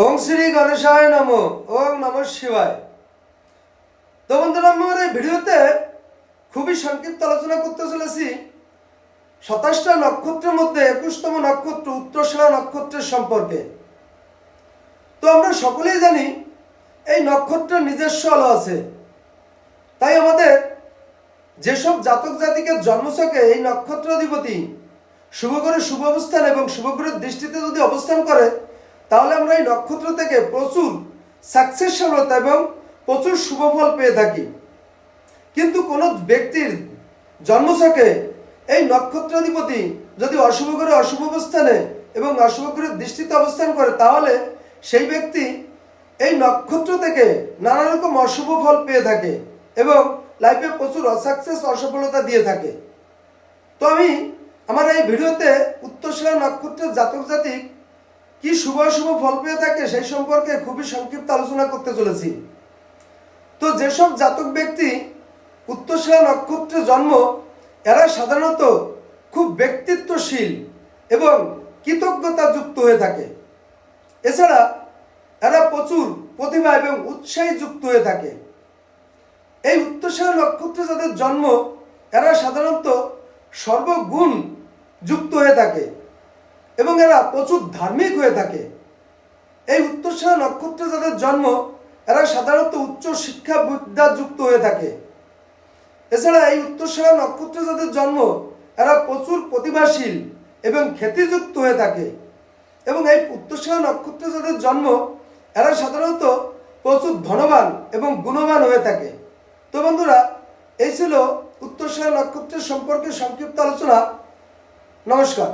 ওং শ্রী গণেশায় নমঃ। ওং নমঃ শিবায়। তো বন্ধুরা, আমার এই ভিডিওতে খুবই সংক্ষিপ্ত আলোচনা করতে চলেছি 27টা নক্ষত্রের মধ্যে 21তম নক্ষত্র উত্তরসেরা নক্ষত্রের সম্পর্কে। তো আমরা সকলেই জানি এই নক্ষত্রের নিজস্ব আলো আছে। তাই আমাদের যেসব জাতক জাতিকের জন্মছকে এই নক্ষত্রাধিপতি শুভগ্রহের শুভ অবস্থান এবং শুভগ্রহের দৃষ্টিতে যদি অবস্থান করে, তাহলে আমরা এই নক্ষত্র থেকে প্রচুর সাকসেস সফলতা এবং প্রচুর শুভ ফল পেয়ে থাকি। কিন্তু কোনো ব্যক্তির জন্মছকে এই নক্ষত্রাধিপতি যদি অশুভ গ্রহে অশুভ অবস্থানে এবং অশুভ গ্রহের দৃষ্টিতে অবস্থান করে, তাহলে সেই ব্যক্তি এই নক্ষত্র থেকে নানা রকম অশুভ ফল পেয়ে থাকে এবং লাইফে প্রচুর অসাকসেস অসফলতা দিয়ে থাকে। তো আমি আমার এই ভিডিওতে উত্তরসেরা নক্ষত্রের জাতক জাতিক কি শুভ অশুভ ফল পেয়ে থাকে সেই সম্পর্কে খুবই সংক্ষিপ্ত আলোচনা করতে চলেছি। তো যেসব জাতক ব্যক্তি উত্তরসেরা নক্ষত্রে জন্ম, এরা সাধারণত খুব ব্যক্তিত্বশীল এবং কৃতজ্ঞতা যুক্ত হয়ে থাকে। এছাড়া এরা প্রচুর প্রতিভা এবং উৎসাহী যুক্ত হয়ে থাকে। এই উত্তরসেরা নক্ষত্রে যাদের জন্ম, এরা সাধারণত সর্বগুণ যুক্ত হয়ে থাকে এবং এরা প্রচুর ধার্মিক হয়ে থাকে। এই উত্তরসেরা নক্ষত্রে যাদের জন্ম, এরা সাধারণত উচ্চ শিক্ষা বিদ্যা যুক্ত হয়ে থাকে। এছাড়া এই উত্তরসেরা নক্ষত্রে যাদের জন্ম, এরা প্রচুর প্রতিভাশীল এবং খ্যাতিযুক্ত হয়ে থাকে। এবং এই উত্তরসেরা নক্ষত্রে যাদের জন্ম, এরা সাধারণত প্রচুর ধনবান এবং গুণবান হয়ে থাকে। তো বন্ধুরা, এই ছিল উত্তরসেরা নক্ষত্রের সম্পর্কে সংক্ষিপ্ত আলোচনা। নমস্কার।